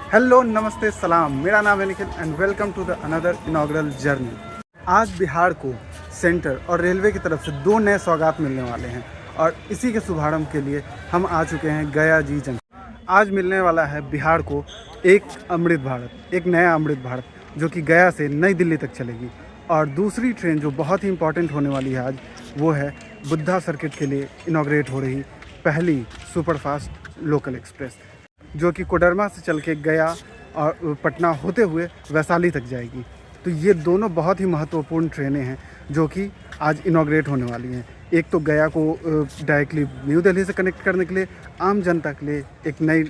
Hello नमस्ते सलाम, मेरा नाम है Nikhil and welcome to the another inaugural journey. आज बिहार को सेंटर और रेलवे की तरफ से दो नए सौगात मिलने वाले हैं और इसी के शुभारंभ के लिए हम आ चुके हैं गया जी जंक्शन। आज मिलने वाला है बिहार को एक अमृत भारत, एक नया अमृत भारत जो कि गया से नई दिल्ली तक चलेगी। और दूसरी ट्रेन जो बहुत ही इंपॉर्टेंट होने वाली है आज, वो है बुद्धा सर्किट के लिए इनॉग्रेट हो रही पहली सुपरफास्ट लोकल एक्सप्रेस, जो कि कोडरमा से चल के गया और पटना होते हुए वैशाली तक जाएगी। तो ये दोनों बहुत ही महत्वपूर्ण ट्रेनें हैं जो कि आज इनॉग्रेट होने वाली हैं। एक तो गया को डायरेक्टली न्यू दिल्ली से कनेक्ट करने के लिए आम जनता के लिए एक नई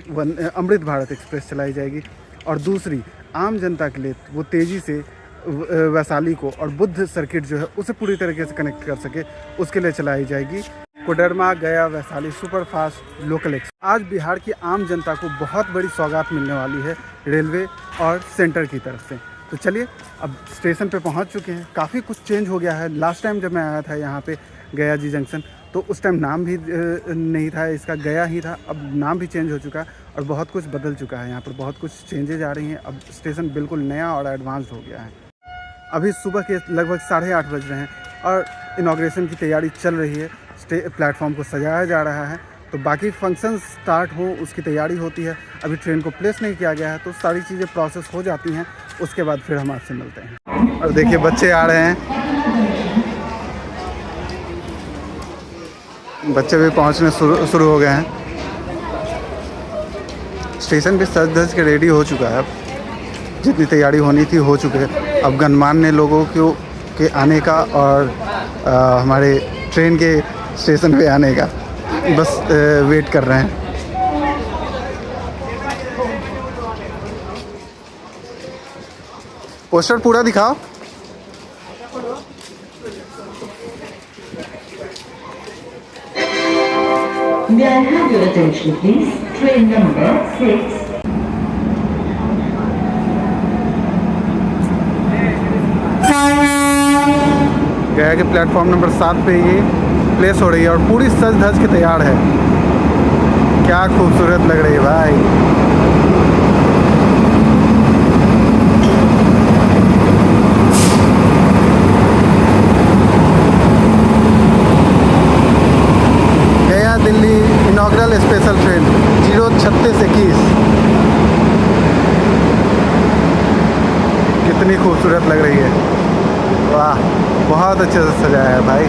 अमृत भारत एक्सप्रेस चलाई जाएगी, और दूसरी आम जनता के लिए वो तेज़ी से वैशाली को और बुद्ध सर्किट जो है उसे पूरी तरीके से कनेक्ट कर सके, उसके लिए चलाई जाएगी कोडरमा गया वैशाली सुपरफास्ट लोकल एक्सप्रेस। आज बिहार की आम जनता को बहुत बड़ी सौगात मिलने वाली है रेलवे और सेंटर की तरफ से। तो चलिए, अब स्टेशन पे पहुंच चुके हैं। काफ़ी कुछ चेंज हो गया है। लास्ट टाइम जब मैं आया था यहाँ पे गया जी जंक्शन, तो उस टाइम नाम भी नहीं था इसका, गया ही था। अब नाम भी चेंज हो चुका है और बहुत कुछ बदल चुका है। यहाँ पर बहुत कुछ चेंजेज आ रही हैं। अब स्टेशन बिल्कुल नया और एडवांस्ड हो गया है। अभी सुबह के लगभग 8:30 बज रहे हैं और इनॉग्रेशन की तैयारी चल रही है। प्लेटफॉर्म को सजाया जा रहा है, तो बाकी फंक्शन स्टार्ट हो उसकी तैयारी होती है। अभी ट्रेन को प्लेस नहीं किया गया है, तो सारी चीज़ें प्रोसेस हो जाती हैं। उसके बाद फिर हम आपसे मिलते हैं। और देखिए बच्चे आ रहे हैं, बच्चे भी पहुंचने शुरू हो गए हैं। स्टेशन भी सज धज के रेडी हो चुका है। अब जितनी तैयारी होनी थी हो चुकी है। अब गणमान्य लोगों के आने का और हमारे ट्रेन के स्टेशन पे आने का बस वेट कर रहे हैं। पोस्टर पूरा दिखाओ। May I have your attention, please? Train number 6. गया के प्लेटफॉर्म नंबर 7 पे ये प्लेस हो रही है और पूरी सज धज के तैयार है। क्या खूबसूरत लग रही है भाई। गया दिल्ली इनॉग्रल स्पेशल ट्रेन 03621 कितनी खूबसूरत लग रही है। वाह, बहुत अच्छे से सजाया है भाई।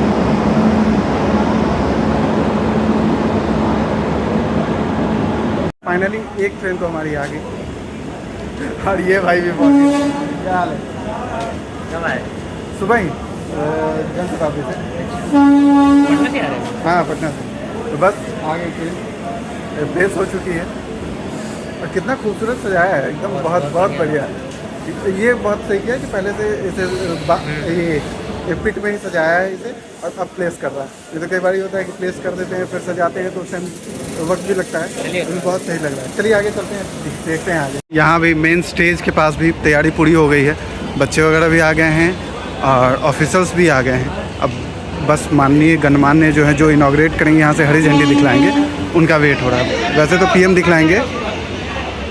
फाइनली एक ट्रेन तो हमारी आ गई और ये भाई भी पहुंच गए। क्या हाल है? कब आए? सुबह ही जनशताब्दी से। पटना से आ रहे हैं? हाँ, पटना से। तो बस आ गई ट्रेन, प्लेस हो चुकी है और कितना खूबसूरत सजाया है एकदम। बहुत बहुत बढ़िया है। ये बहुत सही किया कि पहले से इसे ये पिट में ही सजाया है इसे और अब प्लेस कर रहा है। ये तो कई बार होता है कि प्लेस कर देते हैं फिर सजाते हैं तो उस टाइम वक्त भी लगता है। अभी बहुत सही लग रहा है। चलिए आगे चलते हैं, देखते हैं आगे। यहाँ भी मेन स्टेज के पास भी तैयारी पूरी हो गई है। बच्चे वगैरह भी आ गए हैं और ऑफिसर्स भी आ गए हैं। अब बस माननीय गणमान्य जो है जो इनॉग्रेट करेंगे यहाँ से हरी झंडी दिखलाएंगे, उनका वेट हो रहा है। वैसे तो पीएम दिखलाएंगे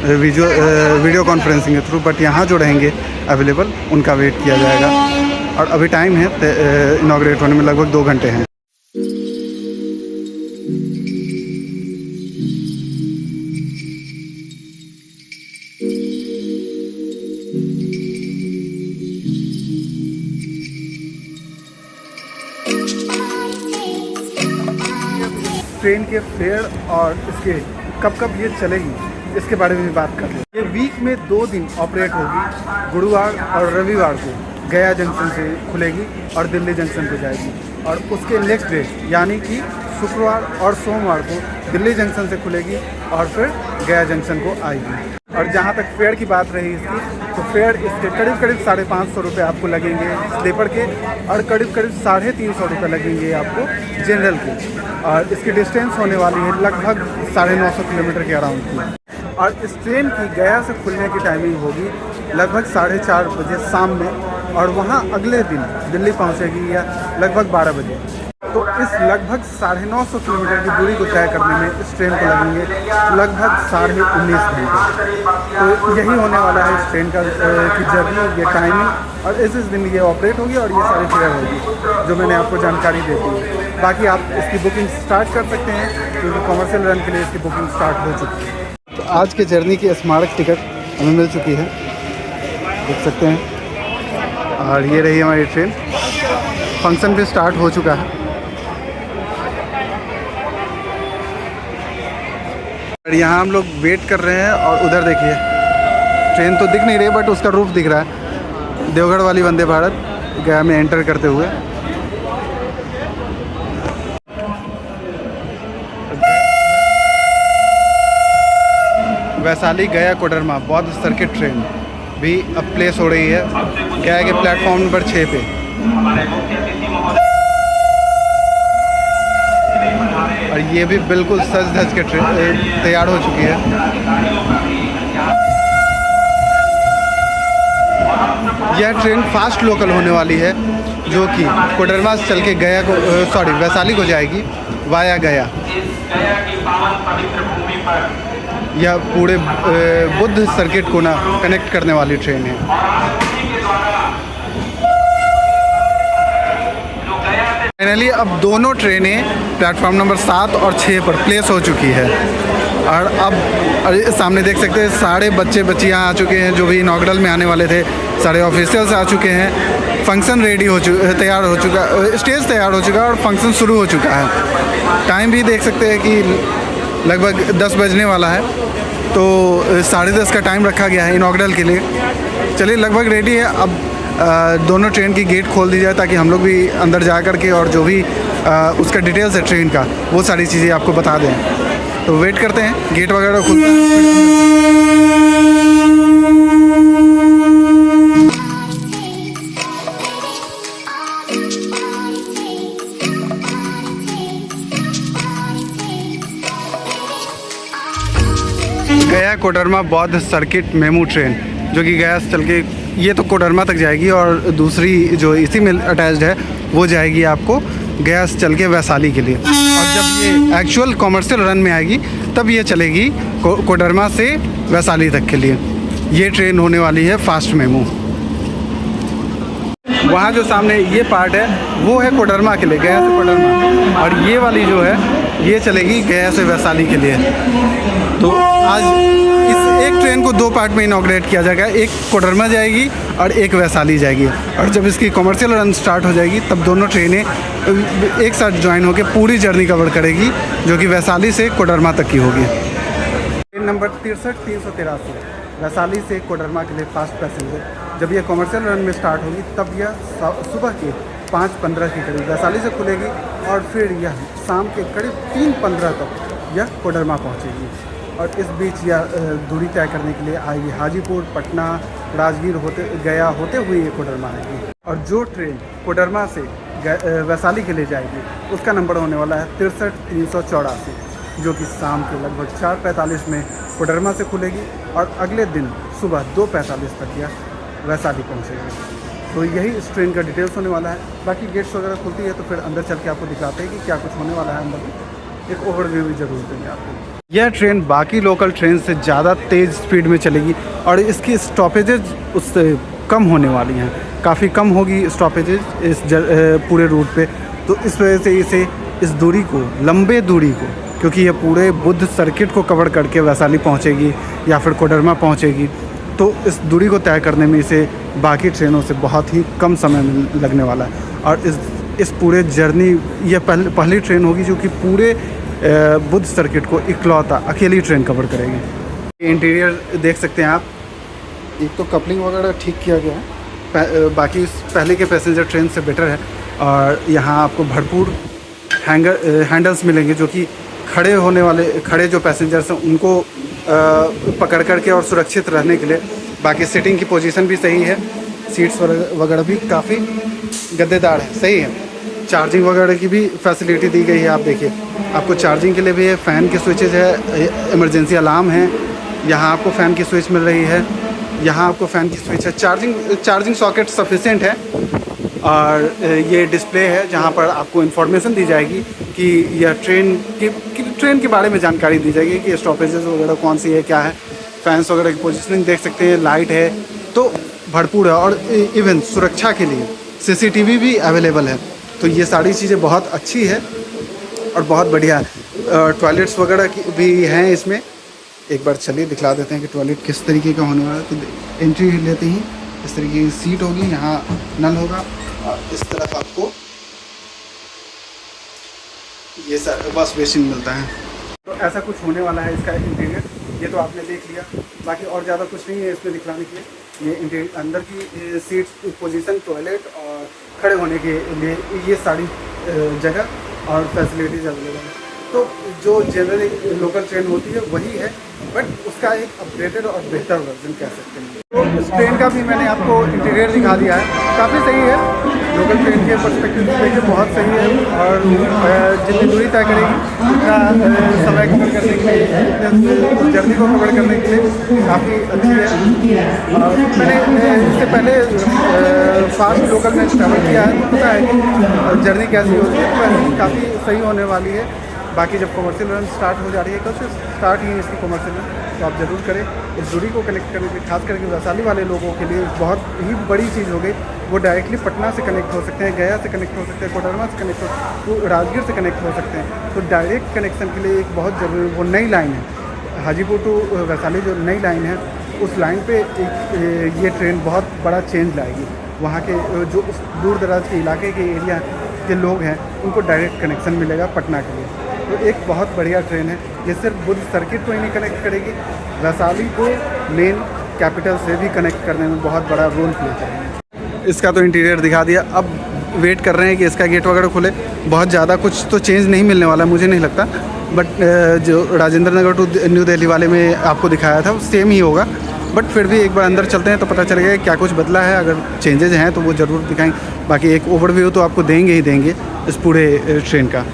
वीडियो कॉन्फ्रेंसिंग के थ्रू, बट यहाँ जो रहेंगे अवेलेबल उनका वेट किया जाएगा। और अभी टाइम है इनॉग्रेट होने में लगभग 2 घंटे हैं। ट्रेन के फेयर और इसके कब ये चलेगी इसके बारे में भी बात कर लें। ये वीक में 2 दिन ऑपरेट होगी। गुरुवार और रविवार को गया जंक्शन से खुलेगी और दिल्ली जंक्शन को जाएगी, और उसके नेक्स्ट डे यानी कि शुक्रवार और सोमवार को दिल्ली जंक्शन से खुलेगी और फिर गया जंक्शन को आएगी। और जहाँ तक फेयर की बात रही इसकी, तो फेयर इसके करीब 550 रुपये आपको लगेंगे स्लीपर के, और करीब 350 रुपये लगेंगे आपको जनरल के। और इसकी डिस्टेंस होने वाली है लगभग 950 किलोमीटर के अराउंड की। और इस ट्रेन की गया से खुलने की टाइमिंग होगी लगभग 4:30 बजे शाम में, और वहाँ अगले दिन दिल्ली पहुँचेगी या लगभग 12 बजे। तो इस लगभग 950 किलोमीटर की दूरी को तय करने में इस ट्रेन को लगेंगे लगभग 19.5 घंटे। तो यही होने वाला है इस ट्रेन का की जर्नी, ये टाइमिंग, और इस दिन ये ऑपरेट होगी और ये सारी फेयर होगी जो मैंने आपको जानकारी दे दी है। बाकी आप इसकी बुकिंग स्टार्ट कर सकते हैं क्योंकि कमर्शियल रन के लिए इसकी बुकिंग स्टार्ट हो चुकी है। तो आज के जर्नी की स्मारक टिकट हमें मिल चुकी है, देख सकते हैं। और ये रही हमारी ट्रेन, फंक्शन भी स्टार्ट हो चुका है। और यहाँ हम लोग वेट कर रहे हैं और उधर देखिए ट्रेन तो दिख नहीं रही बट उसका रूफ दिख रहा है, देवगढ़ वाली वंदे भारत गया में एंटर करते हुए। वैशाली गया कोडरमा बौद्ध सर्किट ट्रेन भी अब प्लेस हो रही है गया के प्लेटफॉर्म नंबर 6 पे। और ये भी बिल्कुल सज धज के तैयार हो चुकी है। यह ट्रेन फास्ट लोकल होने वाली है जो कि कोडरमा से चल के गया को वैशाली को जाएगी वाया गया। यह पूरे बुद्ध सर्किट को ना कनेक्ट करने वाली ट्रेन है। फाइनली अब दोनों ट्रेनें प्लेटफॉर्म नंबर 7 और 6 पर प्लेस हो चुकी है। और अब सामने देख सकते हैं सारे बच्चे बच्चियाँ आ चुके हैं जो भी इनॉग्रल में आने वाले थे, सारे ऑफिशियल्स आ चुके हैं। फंक्शन रेडी हो तैयार हो चुका, स्टेज तैयार हो चुका है और फंक्शन शुरू हो चुका है। टाइम भी देख सकते हैं कि लगभग 10 बजने वाला है, तो 10:30 का टाइम रखा गया है इनॉग्रल के लिए। चलिए लगभग रेडी है। अब दोनों ट्रेन की गेट खोल दी जाए ताकि हम लोग भी अंदर जा कर के और जो भी उसका डिटेल्स है ट्रेन का वो सारी चीज़ें आपको बता दें। तो वेट करते हैं, गेट वगैरह खुलता है। गया कोडरमा बौद्ध सर्किट मेमू ट्रेन जो कि गया से चल के ये तो कोडरमा तक जाएगी और दूसरी जो इसी में अटैच्ड है वो जाएगी आपको गया से चल के वैशाली के लिए। और जब ये एक्चुअल कॉमर्शियल रन में आएगी तब ये चलेगी कोडरमा से वैशाली तक के लिए। ये ट्रेन होने वाली है फास्ट मेमू। वहाँ जो सामने ये पार्ट है वो है कोडरमा के लिए, गया से कोडरमा, और ये वाली जो है ये चलेगी गया से वैशाली के लिए। तो आज इस एक ट्रेन को 2 पार्ट में इनॉग्रेट किया जाएगा, एक कोडरमा जाएगी और एक वैशाली जाएगी। और जब इसकी कमर्शियल रन स्टार्ट हो जाएगी तब दोनों ट्रेनें एक साथ ज्वाइन होकर पूरी जर्नी कवर करेगी जो कि वैशाली से कोडरमा तक की होगी। ट्रेन नंबर 63,383 वैशाली से कोडरमा के लिए फास्ट पैसेंजर जब यह कमर्शियल रन में स्टार्ट होगी तब यह सुबह के 5:15 के करीब वैशाली से खुलेगी और फिर यह शाम के करीब 3:15 तक यह कोडरमा पहुंचेगी। और इस बीच यह दूरी तय करने के लिए आएगी हाजीपुर, पटना, राजगीर गया होते हुए ये कोडरमा आएगी। और जो ट्रेन कोडरमा से वैशाली के लिए जाएगी उसका नंबर होने वाला है 63,384 जो कि शाम के लगभग 4:45 में कोडरमा से खुलेगी और अगले दिन सुबह 2:45 तक यह वैशाली पहुंचेगी। तो यही इस ट्रेन का डिटेल्स होने वाला है। बाकी गेट्स वगैरह खुलती है तो फिर अंदर चल के आपको दिखाते हैं कि क्या कुछ होने वाला है। अंदर में एक ओवरव्यू भी जरूर देंगे आपको। यह ट्रेन बाकी लोकल ट्रेन से ज़्यादा तेज़ स्पीड में चलेगी और इसकी स्टॉपेजेज उससे कम होने वाली हैं, काफ़ी कम होगी स्टॉपेजेज इस पूरे रूट पे। तो इस वजह से इसे इस दूरी को, लंबे दूरी को, क्योंकि यह पूरे बुद्ध सर्किट को कवर करके वैशाली पहुंचेगी या फिर कोडरमा पहुंचेगी, तो इस दूरी को तय करने में इसे बाकी ट्रेनों से बहुत ही कम समय लगने वाला है। और इस पूरे जर्नी यह पहली ट्रेन होगी जो कि पूरे बुद्ध सर्किट को इकलौता अकेली ट्रेन कवर करेगी। इंटीरियर देख सकते हैं आप, एक तो कपलिंग वगैरह ठीक किया गया है, बाकी पहले के पैसेंजर ट्रेन से बेटर है। और यहाँ आपको भरपूर हैंडल्स मिलेंगे जो कि खड़े जो पैसेंजर्स हैं उनको पकड़ करके और सुरक्षित रहने के लिए। बाकी सीटिंग की पोजीशन भी सही है, सीट्स वगैरह भी काफ़ी गद्देदार है, सही है। चार्जिंग वगैरह की भी फैसिलिटी दी गई है। आप देखिए, आपको चार्जिंग के लिए भी है, फ़ैन की स्विचेज है, इमरजेंसी अलार्म है, यहाँ आपको फ़ैन की स्विच मिल रही है, यहाँ आपको फ़ैन की स्विच है। चार्जिंग सॉकेट सफिशिएंट है। और ये डिस्प्ले है जहाँ पर आपको इन्फॉर्मेशन दी जाएगी कि यह ट्रेन के बारे में जानकारी दी जाएगी कि स्टॉपेजेस वगैरह कौन सी है, क्या है। फैंस वगैरह की पोजीशनिंग देख सकते हैं, लाइट है तो भरपूर है। और इवन सुरक्षा के लिए CCTV भी अवेलेबल है। तो ये सारी चीज़ें बहुत अच्छी है और बहुत बढ़िया है। टॉयलेट्स वगैरह की भी हैं इसमें। एक बार चलिए दिखला देते हैं कि टॉयलेट किस तरीके का होने वाला है। तो एंट्री लेते ही इस तरीके की सीट होगी, यहाँ नल होगा और इस तरफ आपको ये वॉश बेसिन मिलता है। तो ऐसा कुछ होने वाला है इसका इंटीरियर। ये तो आपने देख लिया, बाकी और ज़्यादा कुछ नहीं है इसमें दिखलाने के लिए। ये इंटीरियर अंदर की सीट्स पोजीशन, टॉयलेट और खड़े होने के लिए ये सारी जगह और फैसिलिटीज़ अवेलेबल है। तो जो जनरली लोकल ट्रेन होती है वही है, बट उसका एक अपग्रेडेड और बेहतर वर्जन कह सकते हैं। तो इस ट्रेन का भी मैंने आपको इंटीरियर दिखा दिया है, काफ़ी सही है। लोकल ट्रेन के पर्सपेक्टिव से देखिए बहुत सही है। और जितनी दूरी तय करेगी उतना समय कवर करने के लिए, जर्नी को कवर करने के लिए काफ़ी अच्छी है। और मैंने इससे पहले फास्ट लोकल में ट्रैवल किया है, तो पता है कि जर्नी कैसी होती है। तो काफ़ी सही होने वाली है। बाकी जब कमर्शियल रन स्टार्ट हो जा रही है, कल से स्टार्ट ही है इसकी कमर्शियल रन, तो आप ज़रूर करें। इस दूरी को कनेक्ट करने के लिए, खास करके वैशाली वाले लोगों के लिए बहुत ही बड़ी चीज़ हो गई। वो डायरेक्टली पटना से कनेक्ट हो सकते हैं, गया से कनेक्ट हो सकते हैं, कोडरमा से कनेक्ट हो, राजगीर से कनेक्ट हो सकते हैं। तो डायरेक्ट कनेक्शन के लिए एक बहुत ज़रूरी वो नई लाइन है, हाजीपुर टू वैशाली जो नई लाइन है, उस लाइन पर ये ट्रेन बहुत बड़ा चेंज लाएगी। वहाँ के जो दूर दराज के इलाके के एरिया के लोग हैं उनको डायरेक्ट कनेक्शन मिलेगा पटना के लिए। तो एक बहुत बढ़िया ट्रेन है। ये सिर्फ बुद्ध सर्किट को ही नहीं कनेक्ट करेगी, वैशाली को मेन कैपिटल से भी कनेक्ट करने में बहुत बड़ा रोल प्ले करेगी। इसका तो इंटीरियर दिखा दिया, अब वेट कर रहे हैं कि इसका गेट वगैरह खुले। बहुत ज़्यादा कुछ तो चेंज नहीं मिलने वाला मुझे नहीं लगता, बट जो राजेंद्र नगर टू न्यू दिल्ली वाले में आपको दिखाया था वो सेम ही होगा। बट फिर भी एक बार अंदर चलते हैं तो पता चलेगा क्या कुछ बदला है। अगर चेंजेज हैं तो वो ज़रूर दिखाएंगे। बाकी एक ओवरव्यू तो आपको देंगे ही देंगे इस पूरे ट्रेन का।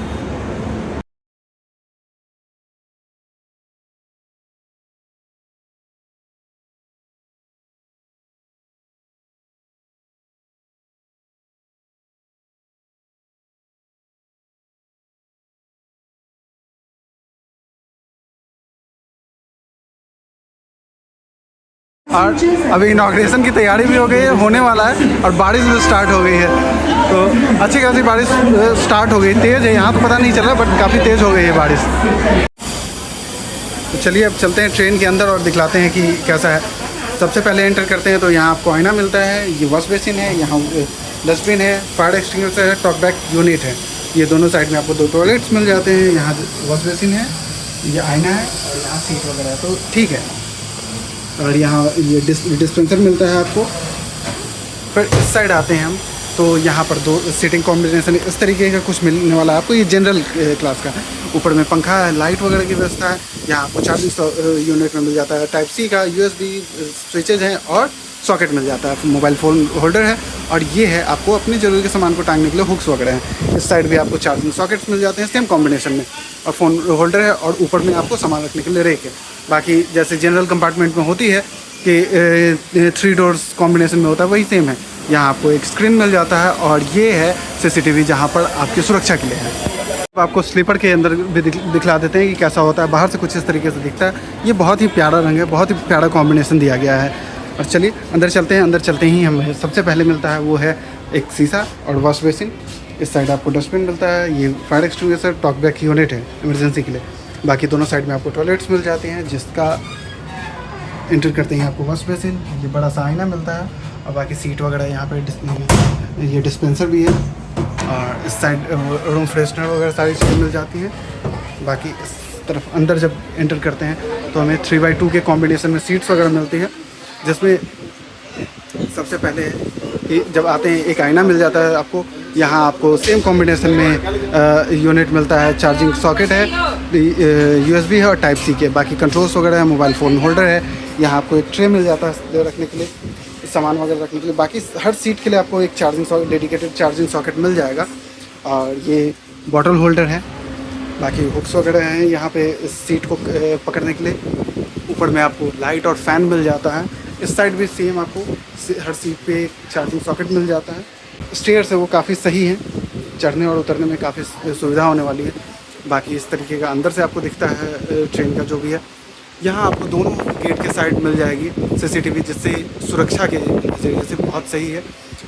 और अभी इनाग्रेशन की तैयारी भी हो गई है, होने वाला है, और बारिश भी स्टार्ट हो गई है। तो अच्छी खासी बारिश स्टार्ट हो गई, तेज़ है यहाँ तो पता नहीं चल रहा, बट काफ़ी तेज़ हो गई है बारिश। तो चलिए अब चलते हैं ट्रेन के अंदर और दिखलाते हैं कि कैसा है। सबसे पहले एंटर करते हैं तो यहाँ आपको आईना मिलता है, ये वॉश बेसिन है, यहाँ डस्टबिन है, फायर एक्सटिंग्विशर है, टॉक बैक यूनिट है। ये दोनों साइड में आपको 2 टॉयलेट्स मिल जाते हैं। यहाँ वॉश बेसिन है, ये आईना है और यहाँ सीट वगैरह है, तो ठीक है। और यहाँ ये डिस्पेंसर मिलता है आपको। फिर इस साइड आते हैं हम, तो यहाँ पर 2 सीटिंग कॉम्बिनेशन इस तरीके का कुछ मिलने वाला है आपको। ये जनरल क्लास का, ऊपर में पंखा है, लाइट वगैरह की व्यवस्था है। यहाँ आपको चार्जिंग यूनिट में मिल जाता है, टाइप सी का USB स्विचेज हैं और सॉकेट मिल जाता है, मोबाइल फ़ोन होल्डर है। और ये है आपको अपनी ज़रूरी के सामान को टांगने के लिए हुक्स वगैरह हैं। इस साइड भी आपको चार्जिंग सॉकेट्स मिल जाते हैं सेम कॉम्बिनेशन में, और फ़ोन होल्डर है, और ऊपर में आपको सामान रखने के लिए रेक है। बाकी जैसे जनरल कंपार्टमेंट में होती है कि 3 डोर्स कॉम्बिनेशन में होता है, वही सेम है। यहाँ आपको एक स्क्रीन मिल जाता है, और ये है CCTV जहाँ पर आपकी सुरक्षा के लिए है। आपको स्लीपर के अंदर भी दिखला देते हैं कि कैसा होता है। बाहर से कुछ इस तरीके से दिखता है। ये बहुत ही प्यारा रंग है, बहुत ही प्यारा कॉम्बिनेशन दिया गया है। और चलिए अंदर चलते हैं। अंदर चलते ही हमें सबसे पहले मिलता है वो है एक शीशा और वॉश बेसिन। इस साइड आपको डस्टबिन मिलता है, ये fire extinguisher, talk back unit है इमरजेंसी के लिए। बाकी दोनों साइड में आपको टॉयलेट्स मिल जाते हैं, जिसका एंटर करते हैं आपको वॉश बेसिन, ये बड़ा सा आईना मिलता है, और बाकी सीट वगैरह यहाँ पे ये डिस्पेंसर भी है, और इस साइड रूम फ्रेशनर वगैरह सारी चीज़ें मिल जाती हैं। बाकी इस तरफ अंदर जब एंटर करते हैं तो हमें 3x2 के कॉम्बिनेशन में सीट्स वगैरह मिलती है, जिसमें सबसे पहले जब आते हैं एक आईना मिल जाता है आपको। यहाँ आपको सेम कॉम्बिनेशन में यूनिट मिलता है, चार्जिंग सॉकेट है, USB है और टाइप सी के। बाकी कंट्रोल्स वगैरह है, मोबाइल फ़ोन होल्डर है। यहाँ आपको एक ट्रे मिल जाता है रखने के लिए, सामान वगैरह रखने के लिए। बाकी हर सीट के लिए आपको एक डेडिकेटेड चार्जिंग सॉकेट मिल जाएगा, और ये बॉटल होल्डर है। बाकी हुक्स वगैरह हैं यहाँ पे इस सीट को पकड़ने के लिए। ऊपर में आपको लाइट और फैन मिल जाता है। इस साइड भी सेम आपको हर सीट पे चार्जिंग सॉकेट मिल जाता है। स्टेयर्स है वो काफ़ी सही हैं, चढ़ने और उतरने में काफ़ी सुविधा होने वाली है। बाकी इस तरीके का अंदर से आपको दिखता है ट्रेन का जो भी है। यहाँ आपको दोनों गेट के साइड मिल जाएगी CCTV, जिससे सुरक्षा के जरिए से बहुत सही है।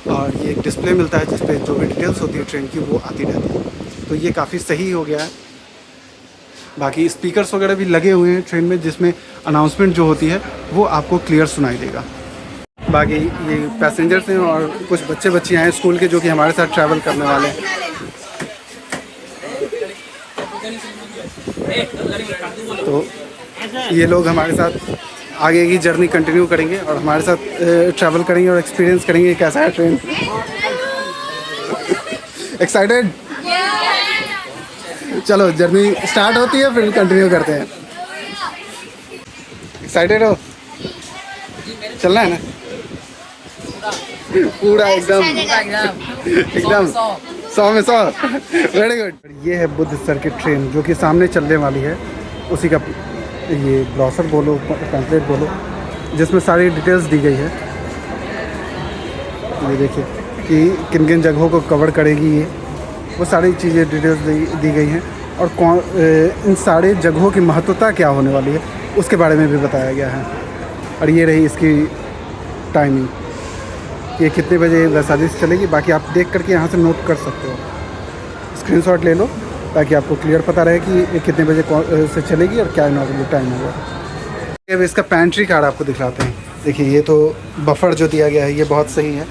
और ये एक डिस्प्ले मिलता है जिस पे जो भी डिटेल्स होती है ट्रेन की वो आती रहती है, तो ये काफ़ी सही हो गया है। बाकी स्पीकर्स वगैरह भी लगे हुए हैं ट्रेन में, जिसमें अनाउंसमेंट जो होती है वो आपको क्लियर सुनाई देगा। बाकी ये पैसेंजर्स हैं और कुछ बच्चे बच्चियाँ हैं स्कूल के जो कि हमारे साथ ट्रैवल करने वाले हैं। तो ये लोग हमारे साथ आगे की जर्नी कंटिन्यू करेंगे और हमारे साथ ट्रैवल करेंगे और एक्सपीरियंस करेंगे कैसा है ट्रेन। एक्साइटेड? चलो जर्नी स्टार्ट होती है फिर कंटिन्यू करते हैं। एक्साइटेड हो? चलना है ना? पूरा एकदम 100 में 100। Very good. ये है बुद्ध सर्किट ट्रेन जो कि सामने चलने वाली है, उसी का ये ब्रोशर बोलो, पैम्फलेट बोलो, जिसमें सारी डिटेल्स दी गई है। ये देखिए कि किन किन जगहों को कवर करेगी, ये वो सारी चीज़ें डिटेल्स दी गई हैं। और कौन इन सारे जगहों की महत्वता क्या होने वाली है उसके बारे में भी बताया गया है। और ये रही इसकी टाइमिंग, ये कितने बजे वैशाली से चलेगी। बाकी आप देख करके यहाँ से नोट कर सकते हो, स्क्रीनशॉट ले लो ताकि आपको क्लियर पता रहे कि ये कितने बजे से चलेगी और क्या नॉर्मल टाइम होगा। अब इसका पैंट्री कार्ड आपको दिखाते हैं। देखिए ये तो बफर जो दिया गया है ये बहुत सही है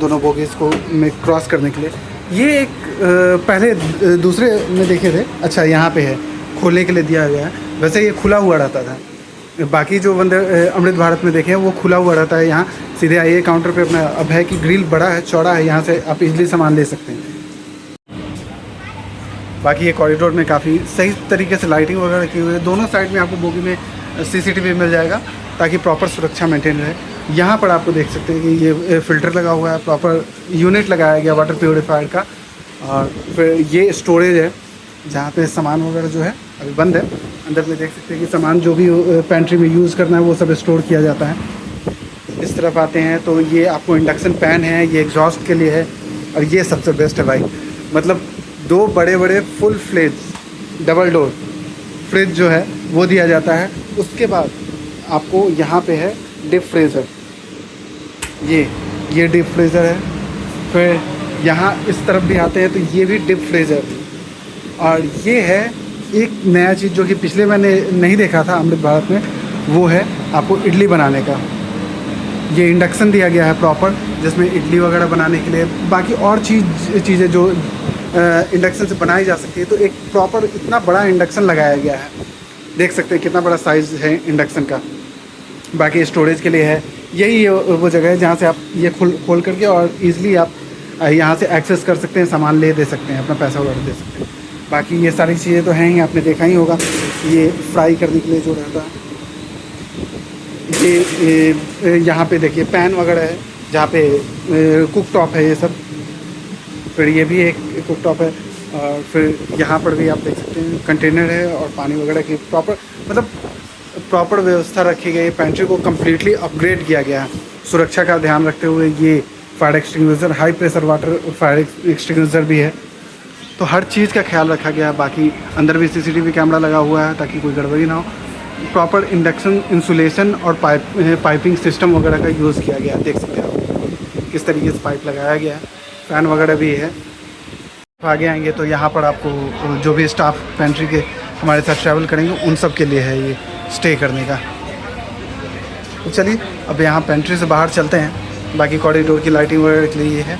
दोनों बोगीज़ को में क्रॉस करने के लिए। ये एक पहले दूसरे में देखे थे, अच्छा यहाँ पे है खोलने के लिए दिया गया है। वैसे ये खुला हुआ रहता था, बाकी जो वंदे अमृत भारत में देखे हैं वो खुला हुआ रहता है। यहाँ सीधे आइए काउंटर पे अपना। अब है कि ग्रिल बड़ा है, चौड़ा है, यहाँ से आप इजीली सामान ले सकते हैं। बाकी ये कॉरिडोर में काफ़ी सही तरीके से लाइटिंग वगैरह की हुई है। दोनों साइड में आपको बोगी में CCTV मिल जाएगा ताकि प्रॉपर सुरक्षा मेंटेन रहे। यहाँ पर आपको देख सकते हैं कि ये फ़िल्टर लगा हुआ है, प्रॉपर यूनिट लगाया गया वाटर प्योरीफायर का। और फिर ये स्टोरेज है जहाँ पे सामान वगैरह जो है अभी बंद है। अंदर में देख सकते हैं कि सामान जो भी पेंट्री में यूज़ करना है वो सब स्टोर किया जाता है। इस तरफ आते हैं तो ये आपको इंडक्शन पैन है, ये एग्जॉस्ट के लिए है। और ये सबसे बेस्ट है भाई, मतलब 2 बड़े बड़े full fledge double door fridge जो है वो दिया जाता है। उसके बाद आपको यहाँ पे है डीप फ्रीज़र, ये डीप फ्रीज़र है। फिर यहाँ इस तरफ भी आते हैं तो ये भी डीप फ्रीज़र। और ये है एक नया चीज़ जो कि पिछले मैंने नहीं देखा था अमृत भारत में, वो है आपको इडली बनाने का। ये इंडक्शन दिया गया है प्रॉपर, जिसमें इडली वगैरह बनाने के लिए बाकी और चीज़ें जो इंडक्शन से बनाई जा सकती है। तो एक प्रॉपर इतना बड़ा इंडक्शन लगाया गया है, देख सकते हैं कितना बड़ा साइज़ है इंडक्शन का। बाकी स्टोरेज के लिए है। यही वो जगह है जहाँ से आप ये खोल करके और ईज़िली आप यहाँ से एक्सेस कर सकते हैं, सामान ले दे सकते हैं, अपना पैसा वगैरह दे सकते हैं। बाकी ये सारी चीज़ें तो हैं ही, आपने देखा ही होगा। ये फ्राई करने के लिए जो रहता है, ये यहाँ पे देखिए पैन वगैरह है जहाँ पे कुक टॉप है ये सब। फिर ये भी एक कुक टॉप है। और फिर यहाँ पर भी आप देख सकते हैं कंटेनर है और पानी वगैरह की प्रॉपर व्यवस्था रखी गई है। पेंट्री को कम्प्लीटली अपग्रेड किया गया है सुरक्षा का ध्यान रखते हुए। ये fire extinguisher, high pressure water fire extinguisher भी है, तो हर चीज़ का ख्याल रखा गया है। बाकी अंदर भी CCTV कैमरा लगा हुआ है ताकि कोई गड़बड़ी ना हो। प्रॉपर इंडक्शन इंसुलेशन और पाइपिंग सिस्टम वगैरह का यूज़ किया गया है। देख सकते हैं आप किस तरीके से पाइप लगाया गया है, फ़ैन वगैरह भी है। आगे आएंगे तो यहाँ पर आपको जो भी स्टाफ पेंट्री के हमारे साथ ट्रैवल करेंगे उन सब के लिए है ये स्टे करने का। तो चलिए अब यहाँ पेंट्री से बाहर चलते हैं। बाकी कॉरिडोर की लाइटिंग वगैरह के लिए ये है,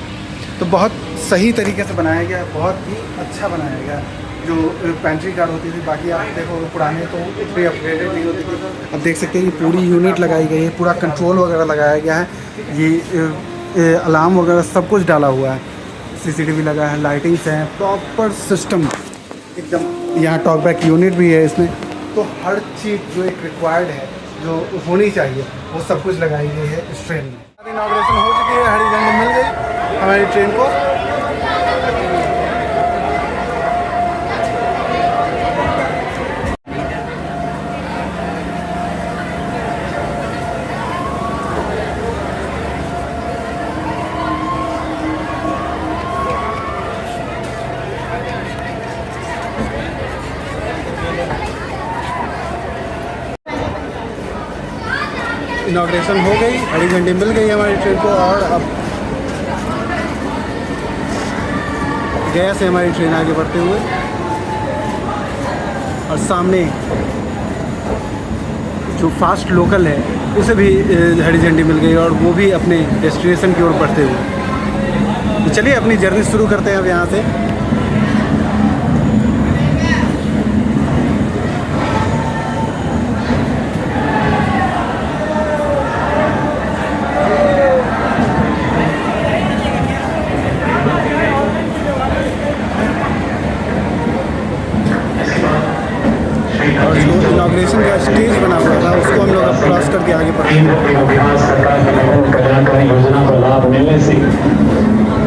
तो बहुत सही तरीके से बनाया गया, बहुत ही अच्छा बनाया गया जो पेंट्री कार होती थी। बाकी आप देखो पुराने तो इतनी अपग्रेडेड नहीं होती थी। अब देख सकते हैं ये पूरी यूनिट लगाई गई है, पूरा कंट्रोल वगैरह लगाया गया है। ये अलार्म वगैरह सब कुछ डाला हुआ है, CCTV लगा है, लाइटिंग्स हैं, प्रॉपर सिस्टम एकदम। यहाँ टॉक बैक यूनिट भी है इसमें। तो हर चीज़ जो एक रिक्वायर्ड है, जो होनी चाहिए, वो सब कुछ लगाई गई है इस ट्रेन में। इनॉग्रेशन हो चुकी है, हरी झंडी मिल गई हमारी ट्रेन को। इनाग्रेशन हो गई, हरी झंडी मिल गई हमारी ट्रेन को और अब गया से हमारी ट्रेन आगे बढ़ते हुए और सामने जो फास्ट लोकल है उसे भी हरी झंडी मिल गई और वो भी अपने डेस्टिनेशन की ओर बढ़ते हुए। तो चलिए अपनी जर्नी शुरू करते हैं अब यहाँ से। और जो इनाग्रेशन का स्टेज बना हुआ था उसको हम लोग अब क्रॉस करके आगे बढ़े। बिहार सरकार की महत्वपूर्ण कल्याणकारी योजना का लाभ मिलने से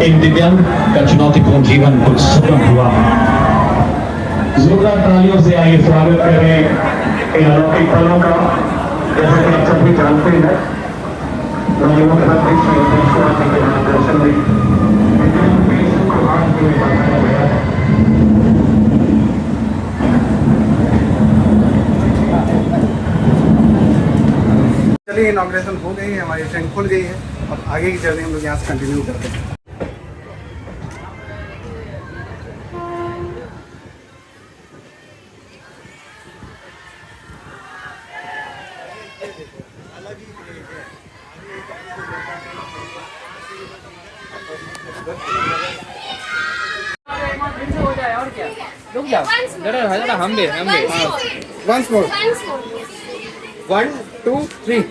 एक दिव्यांग का चुनौतीपूर्ण जीवन कुछ सुगम हुआ। जोरदार तालियों से आइए स्वागत करें इन अलौकिक पलों का। जैसा कि आप सभी जानते हैं, मुख्यमंत्री श्री नीतीश कुमार जी के मार्गदर्शन में को आज भी बनाया गया है। चलिए इनाग्रेशन हो गई है, हमारी ट्रेन खुल गई है। अब आगे की जर्नी हम लोग यहाँ से कंटिन्यू करते हैं। रुक जाओ जरा हम भी वंस मोर 1 2 3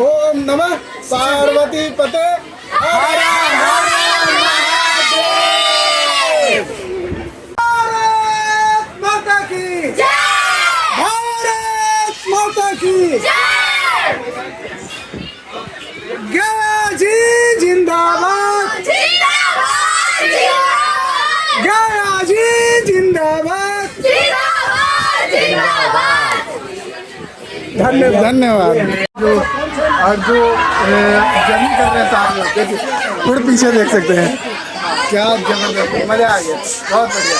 ओम नमः पार्वती पते हर हर महादेव। भारत माता की जय, भारत माता की जय। गया जी जिंदाबाद, जिंदाबाद, गया जी जिंदाबाद, जिंदाबाद, जिंदाबाद। धन्यवाद। जो जर्नी कर रहे हैं साथ में, देखिए थोड़े पीछे देख सकते हैं, क्या जबरदस्त मजा आ गया, बहुत बढ़िया।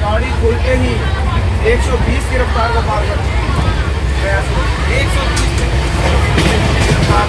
गाड़ी खोलते ही 120 की रफ्तार को पार कर 120 की रफ्तार।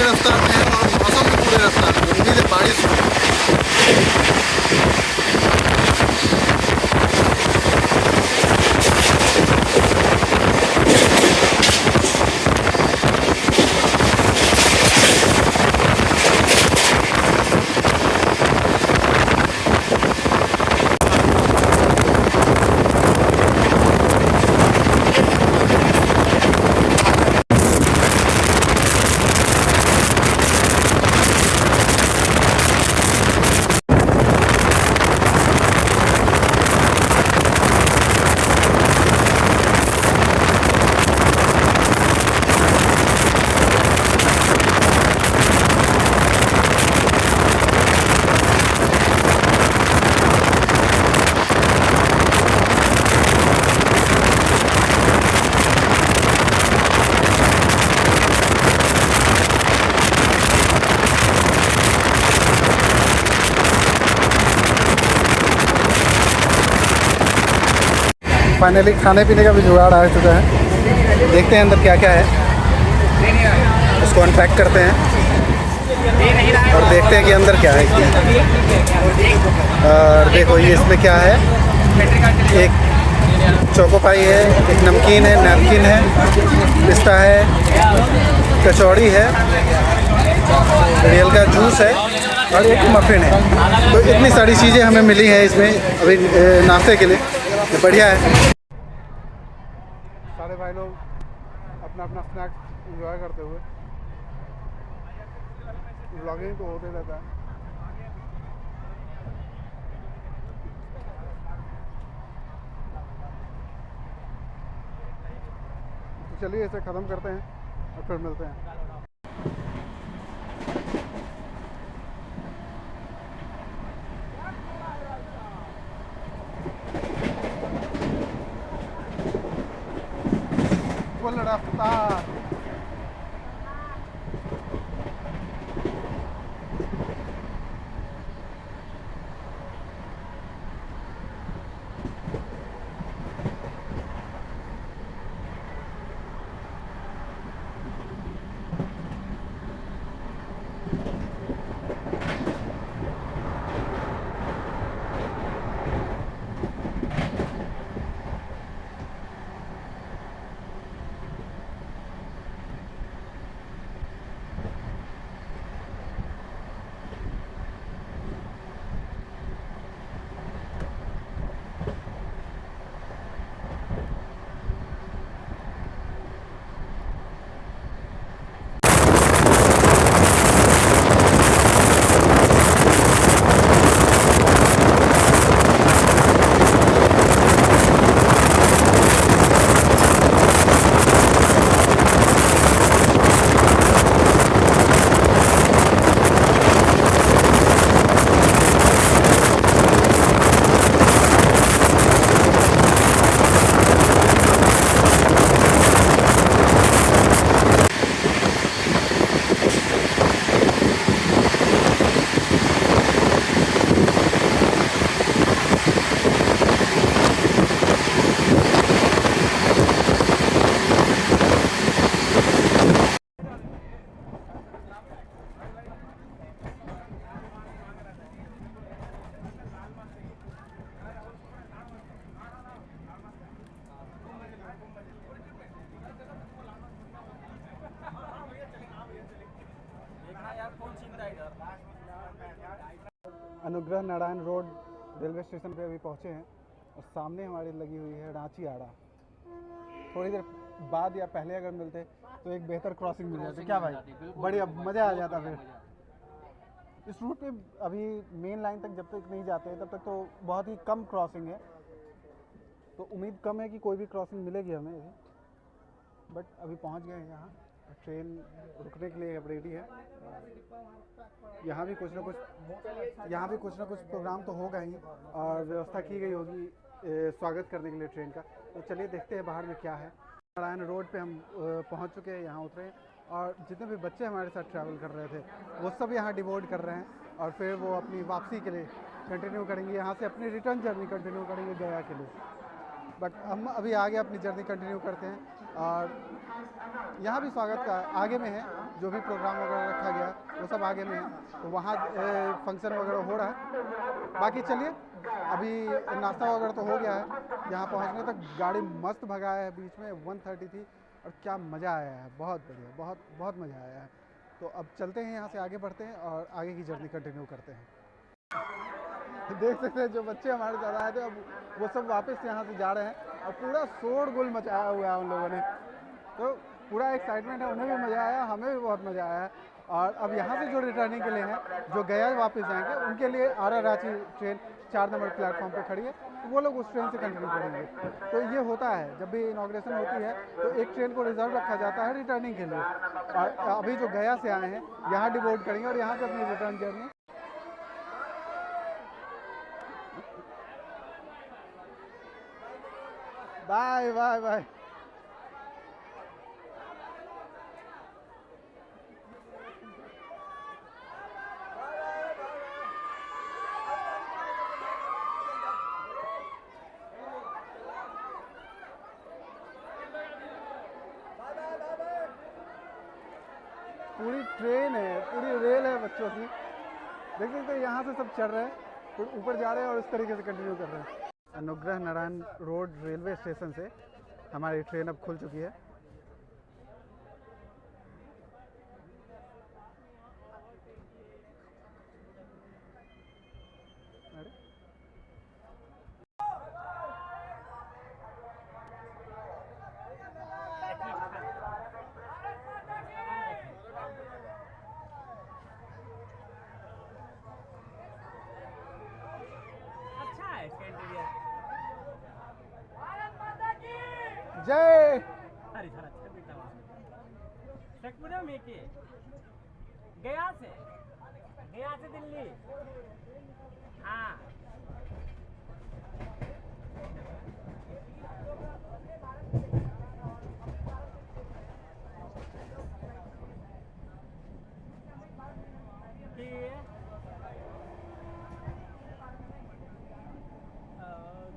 पूरे रफ्तार में है और मौसम भी पूरे रफ्तार में, उम्मीद है बारिश हो। फाइनली खाने पीने का भी जुगाड़ आ चुका है। देखते हैं अंदर क्या क्या है, उसको अनपैक करते हैं और देखते हैं कि अंदर क्या है इसमें। और देखो ये इसमें क्या है, एक चोकोपाई है, एक नमकीन है, नैपकिन है, पिस्ता है, कचौड़ी है, रियल का जूस है और एक मफिन है। तो इतनी सारी चीज़ें हमें मिली हैं इसमें अभी नाश्ते के लिए, तो बढ़िया है। सारे भाई लोग अपना अपना स्नैक्स एंजॉय करते हुए, व्लॉगिंग तो होते रहता है। तो चलिए इसे ख़त्म करते हैं और फिर मिलते हैं। फुल रफ्तार। Anugrah Narayan road railway station पे अभी पहुँचे हैं और सामने हमारी लगी हुई है रांची आड़ा। थोड़ी देर बाद या पहले अगर मिलते तो एक बेहतर क्रॉसिंग मिल जाती। क्या भाई, बढ़िया, मज़ा आ जाता। फिर इस रूट पे अभी मेन लाइन तक जब तक नहीं जाते तब तक तो बहुत ही कम क्रॉसिंग है, तो उम्मीद कम है कि कोई भी क्रॉसिंग मिलेगी हमें अभी। बट अभी पहुंच गए हैं यहाँ, ट्रेन रुकने के लिए अब रेडी है। यहाँ भी कुछ ना कुछ प्रोग्राम तो होगा ही और व्यवस्था की गई होगी स्वागत करने के लिए ट्रेन का। तो चलिए देखते हैं बाहर में क्या है। नारायण रोड पे हम पहुँच चुके हैं, यहाँ उतरे और जितने भी बच्चे हमारे साथ ट्रैवल कर रहे थे वो सब यहाँ डिवोट कर रहे हैं और फिर वो अपनी वापसी के लिए कंटिन्यू करेंगे, यहाँ से अपनी रिटर्न जर्नी कंटिन्यू करेंगे गया के लिए। बट हम अभी आगे अपनी जर्नी कंटिन्यू करते हैं और यहाँ भी स्वागत का आगे में है, जो भी प्रोग्राम वगैरह रखा गया वो सब आगे में है, तो वहाँ फंक्शन वगैरह हो रहा है। बाकी चलिए, अभी नाश्ता वगैरह तो हो गया है, यहाँ पहुँचने तक गाड़ी मस्त भगा है, बीच में 130 थी और क्या मज़ा आया है, बहुत बढ़िया, बहुत बहुत मज़ा आया है। तो अब चलते हैं, यहाँ से आगे बढ़ते हैं और आगे की जर्नी कंटिन्यू करते हैं। देख सकते हैं जो बच्चे हमारे साथ आए थे, अब वो सब वापस यहाँ से जा रहे हैं और पूरा शोरगुल मचाया हुआ है उन लोगों ने, तो पूरा एक्साइटमेंट है, उन्हें भी मज़ा आया, हमें भी बहुत मज़ा आया। और अब यहाँ से जो रिटर्निंग के लिए हैं, जो गया वापस जाएंगे, उनके लिए आरा रांची ट्रेन 4 नंबर प्लेटफॉर्म पे खड़ी है, तो वो लोग उस ट्रेन से कंटिन्यू करेंगे। तो ये होता है, जब भी इनॉग्रेशन होती है तो एक ट्रेन को रिजर्व रखा जाता है रिटर्निंग के लिए। और अभी जो गया से आए हैं यहाँ डिवोट करेंगे और यहाँ से अपनी return journey. Bye bye bye. पूरी ट्रेन है, पूरी रेल है बच्चों की, देख सकते हैं यहाँ से सब चढ़ रहे हैं, फिर ऊपर जा रहे हैं और इस तरीके से कंटिन्यू कर रहे हैं। Anugrah Narayan road railway station से हमारी ट्रेन अब खुल चुकी है। जय शेखपुरा में के गया से दिल्ली। हाँ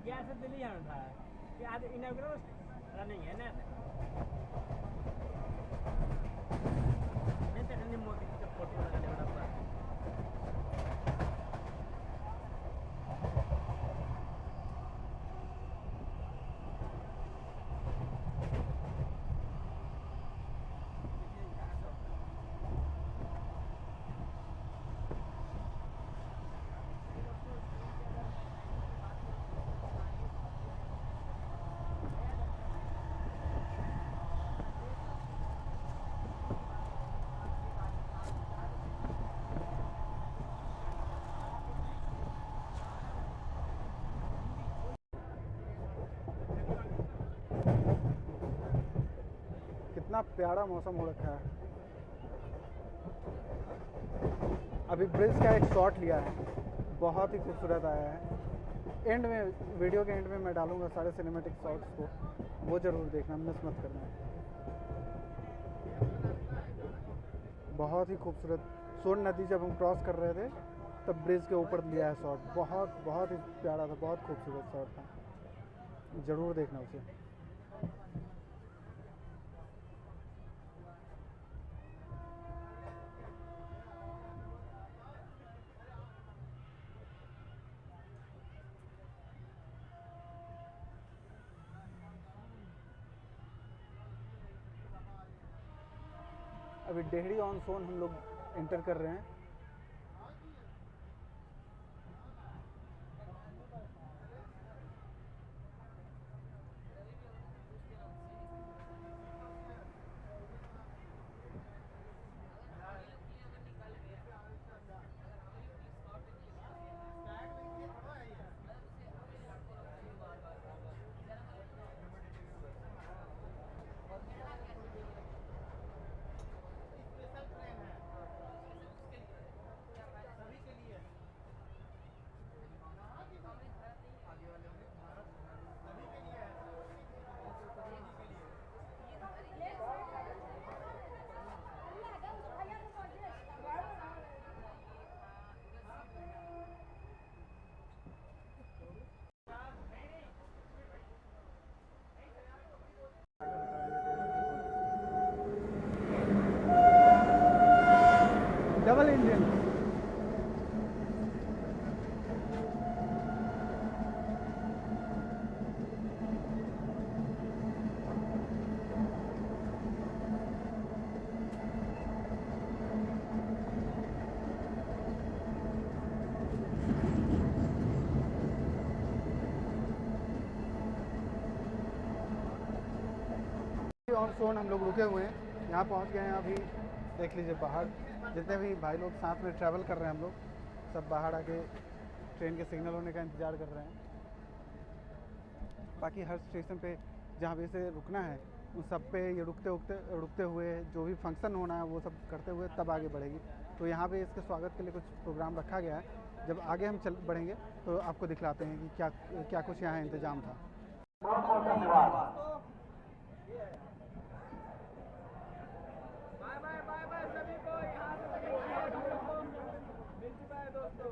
गया से दिल्ली जाना था कि आज इनॉग्रेशन रनिंग है ना, नहीं मोदी जी का फोटो लगाने वाला पूरा। कितना प्यारा मौसम हो रखा है। अभी ब्रिज का एक शॉट लिया है, बहुत ही खूबसूरत आया है। एंड में, वीडियो के एंड में मैं डालूंगा सारे सिनेमैटिक शॉट्स को, वो ज़रूर देखना, मिस मत करना। बहुत ही खूबसूरत। सोन नदी जब हम क्रॉस कर रहे थे तब ब्रिज के ऊपर लिया है शॉट, बहुत बहुत ही प्यारा था, बहुत खूबसूरत शॉट था, ज़रूर देखना उसे। अभी डेहरी ऑन सोन हम लोग एंटर कर रहे हैं। ऑन सोन हम लोग रुके हुए हैं, यहाँ पहुँच गए हैं अभी। देख लीजिए बाहर जितने भी भाई लोग साथ में ट्रैवल कर रहे हैं हम लोग सब बाहर आके ट्रेन के सिग्नल होने का इंतज़ार कर रहे हैं। बाकी हर स्टेशन पे जहाँ भी से रुकना है उन सब पे ये रुकते हुए जो भी फंक्शन होना है वो सब करते हुए तब आगे बढ़ेगी। तो यहाँ पे इसके स्वागत के लिए कुछ प्रोग्राम रखा गया है। जब आगे हम चल बढ़ेंगे तो आपको दिखलाते हैं कि क्या क्या कुछ यहाँ इंतज़ाम था। बाय बाय बाय बाय सभी को, यहाँ से मिल चुका है दोस्तों।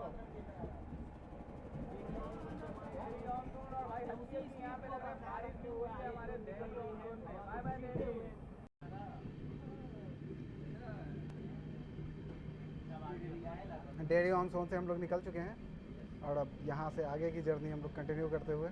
और भाई हल्की सी यहाँ पे लगा बारिश भी हुई है हमारे दिल्ली में। Bye bye Delhi. Dehri on Sone से हम लोग निकल चुके हैं और अब यहाँ से आगे की जर्नी हम लोग कंटिन्यू करते हुए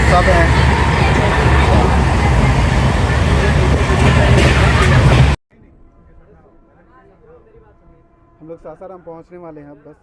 सब है। हम लोग सासाराम पहुंचने वाले हैं अब बस।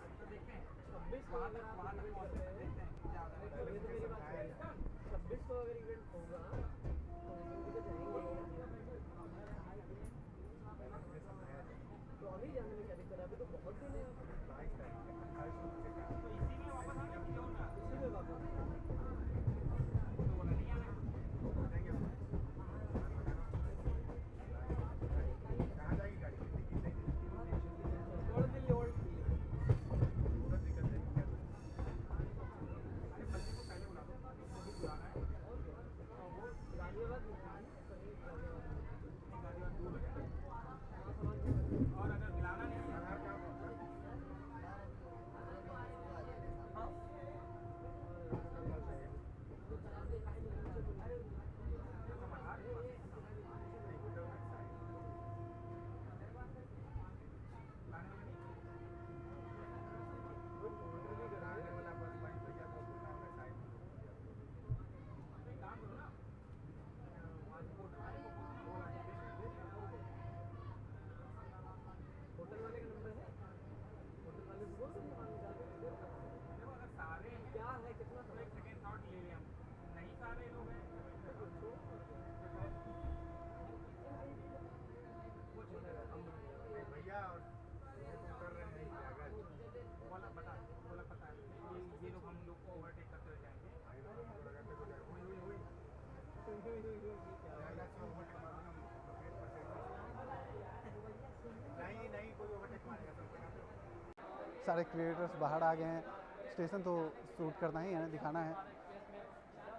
सारे क्रिएटर्स बाहर आ गए हैं। स्टेशन तो शूट करना ही है, दिखाना है।